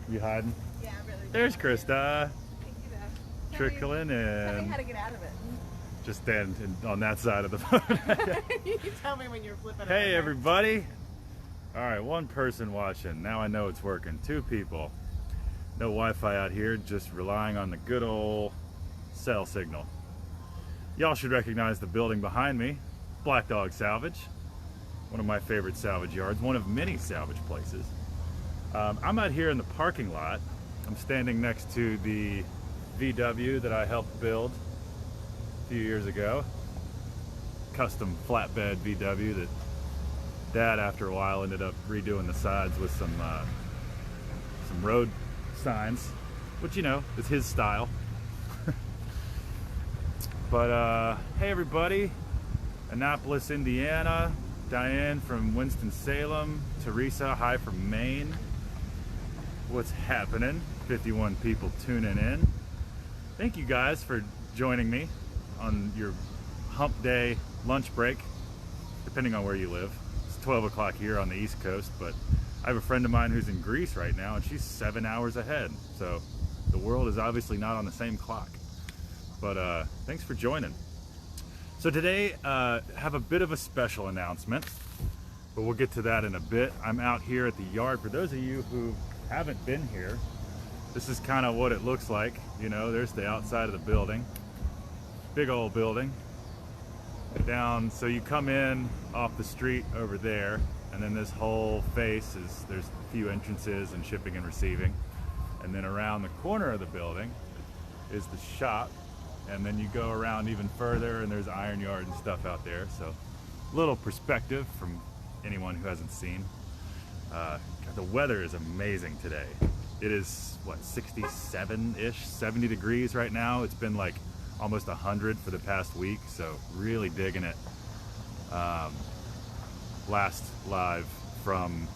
You hiding? Yeah, really. There's Krista. Thank you, though. Trickling Tell me in. how to get out of it. Just stand on that side of the phone. You can tell me when you're flipping Hey over. everybody. Alright, one person watching. Now I know it's working. Two people. No Wi-Fi out here, just relying on the good old cell signal. Y'all should recognize the building behind me. Black Dog Salvage. One of my favorite salvage yards. One of many salvage places. I'm out here in the parking lot. I'm standing next to the VW that I helped build a few years ago. Custom flatbed VW that Dad, after a while, ended up redoing the sides with some road signs, which, you know, is his style. But hey everybody, Annapolis, Indiana, Diane from Winston-Salem, Teresa, hi from Maine. What's happening? 51 people tuning in. Thank you guys for joining me on your hump day lunch break, depending on where you live. It's 12 o'clock here on the East Coast, but I have a friend of mine who's in Greece right now and she's 7 hours ahead. So the world is obviously not on the same clock. But thanks for joining. So today, have a bit of a special announcement, but we'll get to that in a bit. I'm out here at the yard. For those of you who haven't been here, this is kind of what it looks like. You know, there's the outside of the building. Big old building. Down, so you come in off the street over there, and then this whole face is, there's a few entrances and shipping and receiving. And then around the corner of the building is the shop. And then you go around even further and there's iron yard and stuff out there. So a little perspective from anyone who hasn't seen. God, the weather is amazing today. It is, what, 67-ish, 70 degrees right now. It's been like almost 100 for the past week, so really digging it. Last live from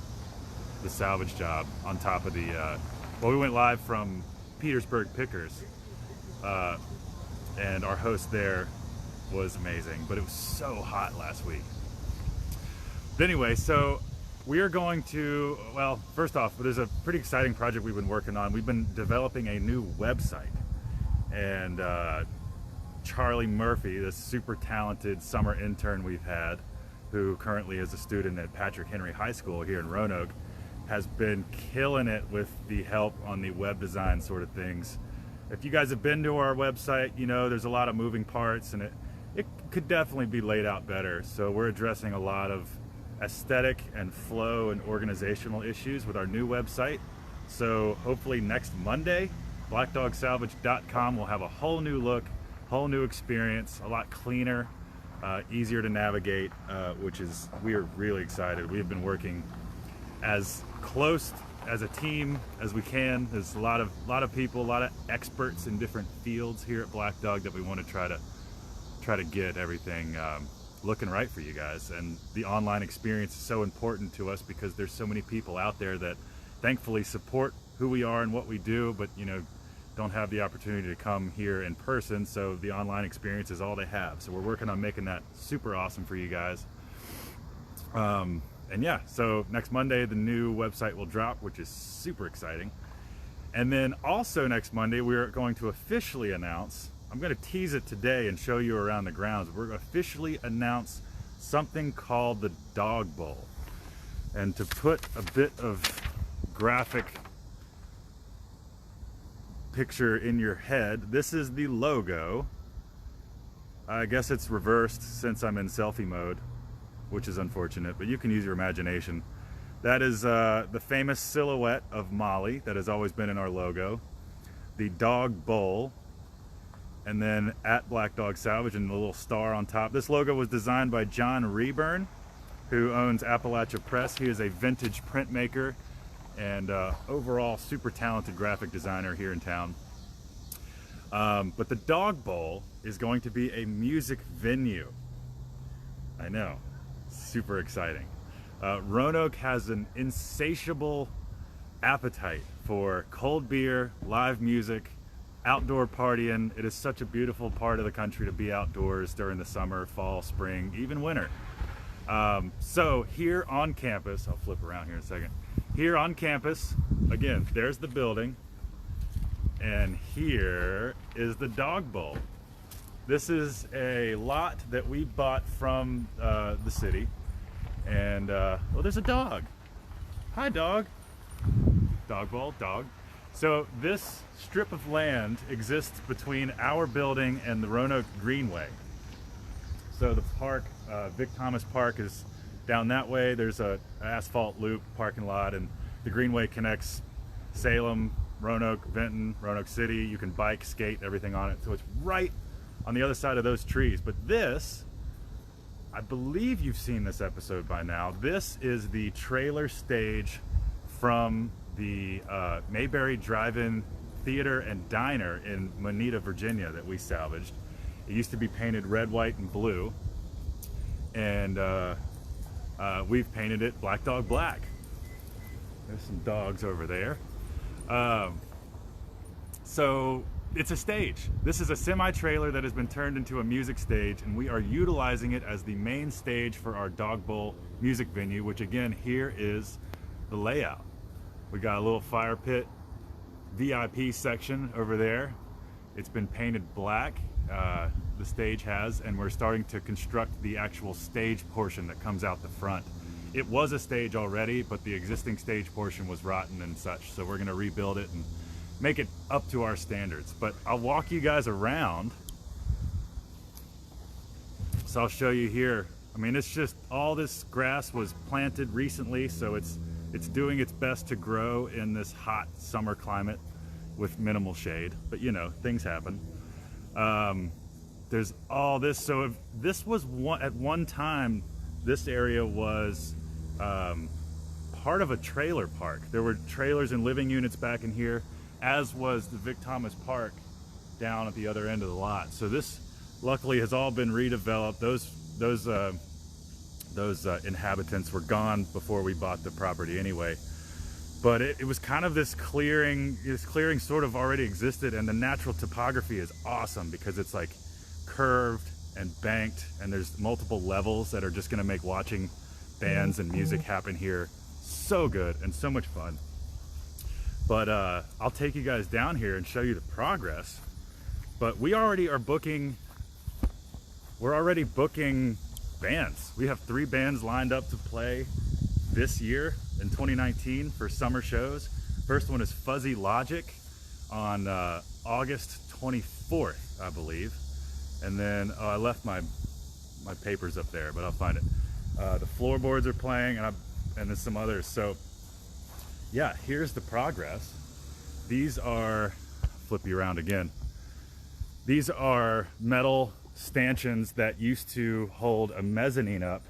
the salvage job on top of the, well, we went live from Petersburg Pickers. And our host there was amazing, but it was so hot last week. But anyway, so we are going to, well, first off, there's a pretty exciting project we've been working on. We've been developing a new website, and Charlie Murphy, this super talented summer intern we've had, who currently is a student at Patrick Henry High School here in Roanoke, has been killing it with the help on the web design sort of things. If you guys have been to our website, you know there's a lot of moving parts and it could definitely be laid out better. So we're addressing a lot of aesthetic and flow and organizational issues with our new website. So hopefully next Monday, blackdogsalvage.com will have a whole new look, whole new experience, a lot cleaner, easier to navigate, which is, we are really excited. We have been working as close as a team as we can. There's a lot of people, a lot of experts in different fields here at Black Dog that we want to try to get everything looking right for you guys. And the online experience is so important to us because there's so many people out there that thankfully support who we are and what we do, but you know, don't have the opportunity to come here in person. So the online experience is all they have. So we're working on making that super awesome for you guys. And yeah, so next Monday, the new website will drop, which is super exciting. And then also next Monday, we're going to officially announce, I'm going to tease it today and show you around the grounds. We're going to officially announce something called the Dog Bowl. And to put a bit of graphic picture in your head, this is the logo. I guess it's reversed since I'm in selfie mode, which is unfortunate, but you can use your imagination. That is the famous silhouette of Molly that has always been in our logo. The dog bowl, and then at Black Dog Salvage and the little star on top. This logo was designed by John Reburn, who owns Appalachia Press. He is a vintage printmaker and overall super talented graphic designer here in town. But the dog bowl is going to be a music venue. I know. Super exciting. Roanoke has an insatiable appetite for cold beer, live music, outdoor partying. It is such a beautiful part of the country to be outdoors during the summer, fall, spring, even winter. So here on campus, I'll flip around here in a second. here on campus, again, there's the building, and here is the dog bowl. This is a lot that we bought from the city, and oh, there's a dog. Hi, dog. Dog bowl, dog. So this strip of land exists between our building and the Roanoke Greenway. So the park, Vic Thomas Park, is down that way. There's an asphalt loop parking lot, and the Greenway connects Salem, Roanoke, Benton, Roanoke City. You can bike, skate, everything on it. So it's right on the other side of those trees. But this, I believe you've seen this episode by now. This is the trailer stage from the Mayberry Drive-In Theater and Diner in Moneta, Virginia that we salvaged. It used to be painted red, white, and blue, and we've painted it Black Dog Black. There's some dogs over there. So it's a stage. This is a semi-trailer that has been turned into a music stage, and we are utilizing it as the main stage for our Dog Bowl music venue, which again, here is the layout. We got a little fire pit VIP section over there. It's been painted black, the stage has, and we're starting to construct the actual stage portion that comes out the front. It was a stage already, but the existing stage portion was rotten and such, so we're gonna rebuild it and make it up to our standards. But I'll walk you guys around. So I'll show you here. I mean, it's just all this grass was planted recently, so it's doing its best to grow in this hot summer climate with minimal shade, but you know, things happen. There's all this. So if this was at one time, this area was part of a trailer park. There were trailers and living units back in here, as was the Vic Thomas Park down at the other end of the lot. So this luckily has all been redeveloped. Those inhabitants were gone before we bought the property anyway. But it was kind of this clearing. This clearing sort of already existed, and the natural topography is awesome because it's like curved and banked, and there's multiple levels that are just gonna make watching bands and music happen here so good and so much fun. But I'll take you guys down here and show you the progress. But we already are booking, we're already booking bands. We have 3 bands lined up to play this year in 2019 for summer shows. First one is Fuzzy Logic on August 24th, I believe. And then I left my papers up there, but I'll find it. The Floorboards are playing, and there's some others. So yeah, here's the progress. These are, flip you around again. These are metal stanchions that used to hold a mezzanine up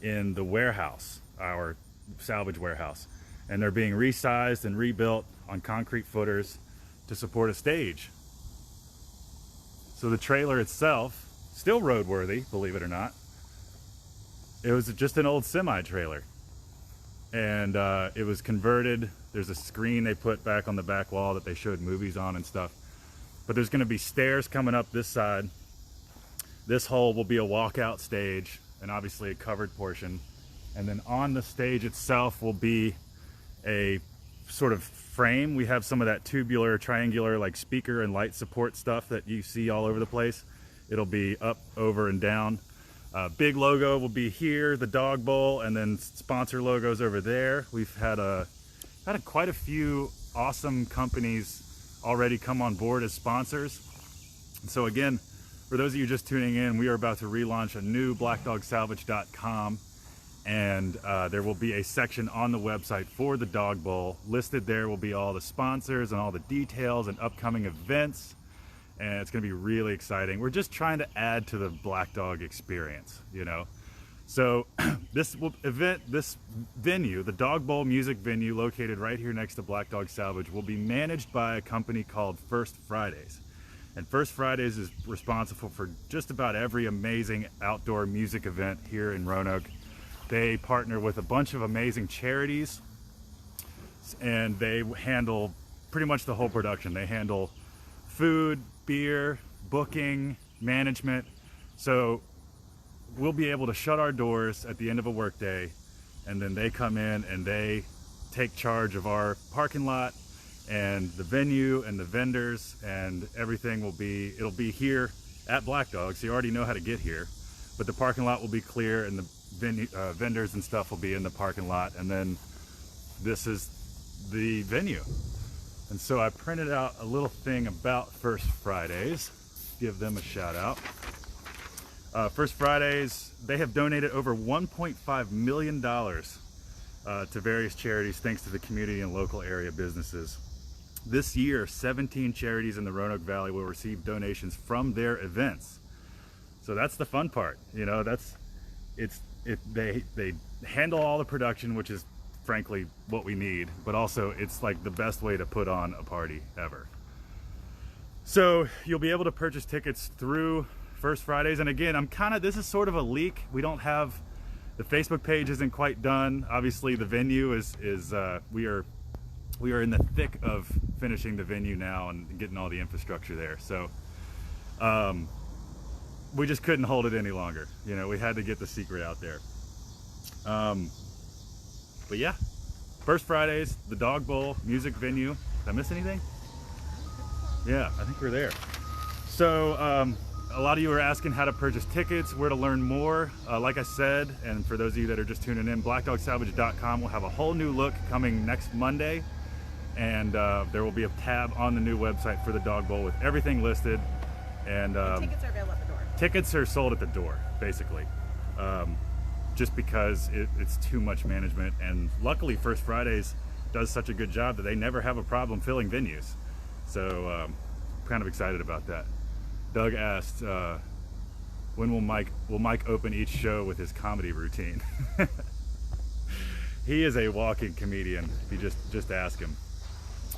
in the warehouse, our salvage warehouse. And they're being resized and rebuilt on concrete footers to support a stage. So the trailer itself, still roadworthy, believe it or not. It was just an old semi-trailer. And it was converted. There's a screen they put back on the back wall that they showed movies on and stuff. But there's gonna be stairs coming up this side. This hole will be a walkout stage and obviously a covered portion. And then on the stage itself will be a sort of frame. We have some of that tubular, triangular, like speaker and light support stuff that you see all over the place. It'll be up, over, and down. Big logo will be here, the Dog Bowl, and then sponsor logos over there. We've had quite a few awesome companies already come on board as sponsors. So again, for those of you just tuning in, we are about to relaunch a new blackdogsalvage.com, and there will be a section on the website for the Dog Bowl. Listed there will be all the sponsors and all the details and upcoming events, and it's going to be really exciting. We're just trying to add to the Black Dog experience, you know. So this venue, the Dog Bowl music venue located right here next to Black Dog Salvage, will be managed by a company called First Fridays. And First Fridays is responsible for just about every amazing outdoor music event here in Roanoke. They partner with a bunch of amazing charities, and they handle pretty much the whole production. They handle food, beer, booking, management. So we'll be able to shut our doors at the end of a workday, and then they come in and they take charge of our parking lot and the venue and the vendors, and everything it'll be here at Black Dog, so you already know how to get here. But the parking lot will be clear, and the venue, vendors and stuff will be in the parking lot, and then this is the venue. And so I printed out a little thing about First Fridays. Give them a shout out. First Fridays, they have donated over $1.5 million to various charities thanks to the community and local area businesses. This year, 17 charities in the Roanoke Valley will receive donations from their events. So that's the fun part, you know. They handle all the production, which is frankly what we need, but also it's like the best way to put on a party ever. So you'll be able to purchase tickets through First Fridays, and again, this is sort of a leak. We don't have, the Facebook page isn't quite done. Obviously the venue we are in the thick of finishing the venue now and getting all the infrastructure there. So we just couldn't hold it any longer. You know, we had to get the secret out there. But yeah, First Fridays, the Dog Bowl music venue. Did I miss anything? Yeah, I think we're there. So a lot of you are asking how to purchase tickets, where to learn more. Like I said, and for those of you that are just tuning in, blackdogsalvage.com will have a whole new look coming next Monday. And there will be a tab on the new website for the Dog Bowl with everything listed. And tickets are available at the door. Tickets are sold at the door, basically. Just because it's too much management. And luckily First Fridays does such a good job that they never have a problem filling venues. So kind of excited about that. Doug asked, when will Mike open each show with his comedy routine? He is a walking comedian. If you just ask him.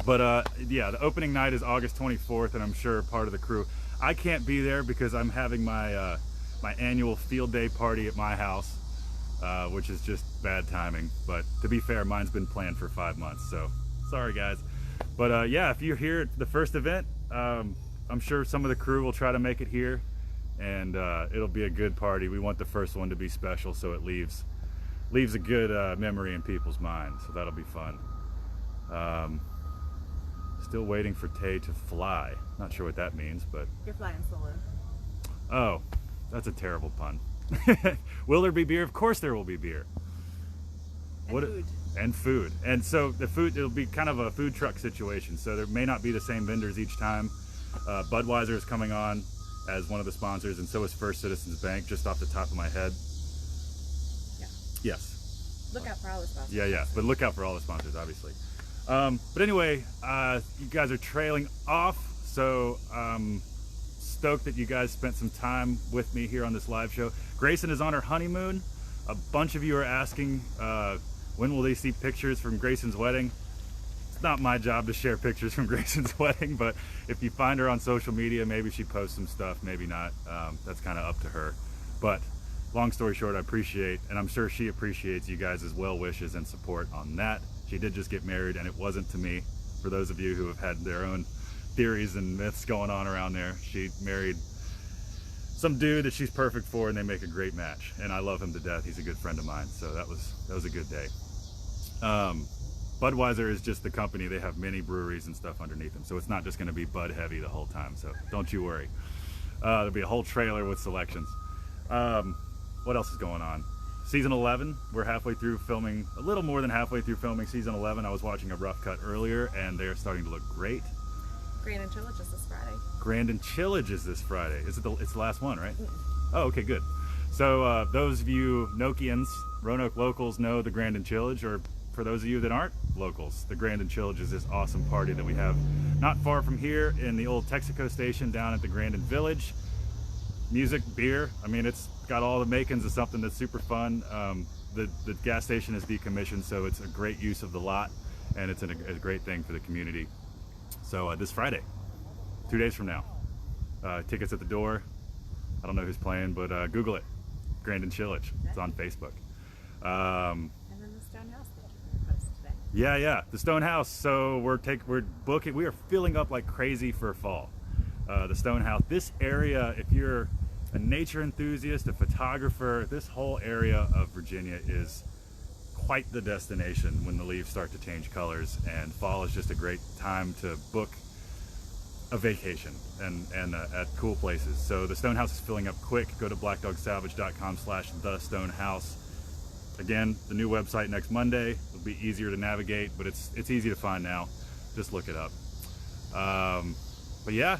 But yeah, the opening night is August 24th, and I'm sure part of the crew. I can't be there because I'm having my my annual field day party at my house, which is just bad timing. But to be fair, mine's been planned for 5 months, so sorry guys. But yeah, if you're here at the first event, I'm sure some of the crew will try to make it here, and it'll be a good party. We want the first one to be special, so it leaves a good memory in people's minds. So that'll be fun. Still waiting for Tay to fly. Not sure what that means, but You're flying solo. oh, that's a terrible pun. Will there be beer? Of course there will be beer. And food. And food. And so the food, it'll be kind of a food truck situation. So there may not be the same vendors each time. Budweiser is coming on as one of the sponsors, and so is First Citizens Bank, just off the top of my head. Yeah. Yes. Look out for all the sponsors. Yeah, but look out for all the sponsors, obviously. But anyway, you guys are trailing off, so stoked that you guys spent some time with me here on this live show. Grayson is on her honeymoon. A bunch of you are asking when will they see pictures from Grayson's wedding. It's not my job to share pictures from Grayson's wedding, but if you find her on social media, maybe she posts some stuff, maybe not. That's kind of up to her. But long story short, I appreciate, and I'm sure she appreciates you guys' well wishes and support on that. She did just get married, and it wasn't to me. For those of you who have had their own theories and myths going on around there, she married some dude that she's perfect for, and they make a great match. And I love him to death. He's a good friend of mine, so that was a good day. Budweiser is just the company. They have many breweries and stuff underneath them, so it's not just going to be Bud heavy the whole time. So don't you worry. There'll be a whole trailer with selections. What else is going on? Season 11, we're halfway through filming, a little more than halfway through filming season 11. I was watching a rough cut earlier, and they're starting to look great. Grand and Chillage is this Friday. Grand and Chillage is this Friday. It's the last one, right? Oh, okay, good. So those of you Nokians, Roanoke locals, know the Grand and Chillage, or for those of you that aren't locals, the Grand and Chillage is this awesome party that we have not far from here in the old Texaco station down at the Grandin Village. Music, beer, I mean, it's got all the makings of something that's super fun. The gas station is decommissioned, so it's a great use of the lot, and it's a great thing for the community. So this Friday, 2 days from now, tickets at the door. I don't know who's playing, but Google it, Grand and Chillage. It's on Facebook. And then the Stone House that you're going to post today. Yeah, the Stone House. So we're booking. We are filling up like crazy for fall. The Stone House. This area, if you're a nature enthusiast, a photographer, this whole area of Virginia is quite the destination when the leaves start to change colors, and fall is just a great time to book a vacation and at cool places. So the Stonehouse is filling up quick. Go to blackdogsalvage.com/thestonehouse. Again, the new website next Monday. It'll be easier to navigate, but it's easy to find now. Just look it up. But yeah,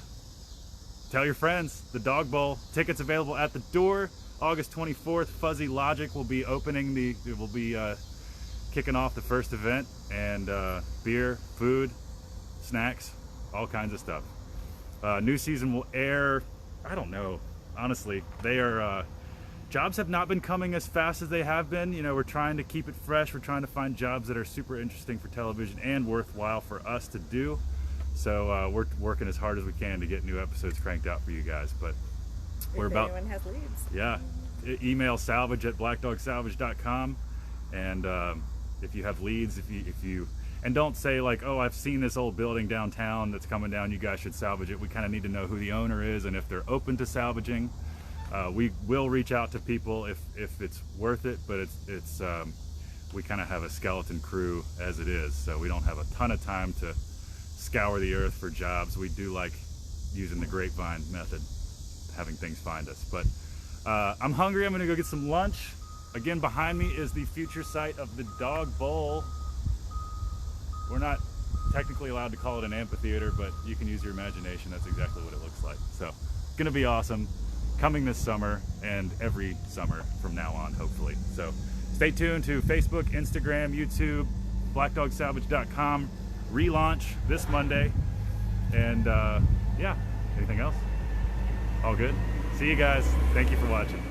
tell your friends. The Dog Bowl tickets available at the door. August 24th, Fuzzy Logic will be kicking off the first event, and beer, food, snacks, all kinds of stuff. New season will air, I don't know, honestly. Jobs have not been coming as fast as they have been. You know, we're trying to keep it fresh. We're trying to find jobs that are super interesting for television and worthwhile for us to do. So we're working as hard as we can to get new episodes cranked out for you guys. But If anyone has leads. Yeah, email salvage@blackdogsalvage.com, and if you have leads, and don't say like, oh, I've seen this old building downtown that's coming down, you guys should salvage it. We kind of need to know who the owner is and if they're open to salvaging. We will reach out to people if it's worth it, but we kind of have a skeleton crew as it is, so we don't have a ton of time to scour the earth for jobs. We do like using the grapevine method, having things find us. But I'm hungry. I'm gonna go get some lunch. Again, behind me is the future site of the Dog Bowl. We're not technically allowed to call it an amphitheater, but you can use your imagination. That's exactly what it looks like. So it's gonna be awesome, coming this summer and every summer from now on, hopefully. So stay tuned to Facebook, Instagram, YouTube, blackdogsalvage.com. Relaunch this Monday. And yeah, anything else? All good? See you guys. Thank you for watching.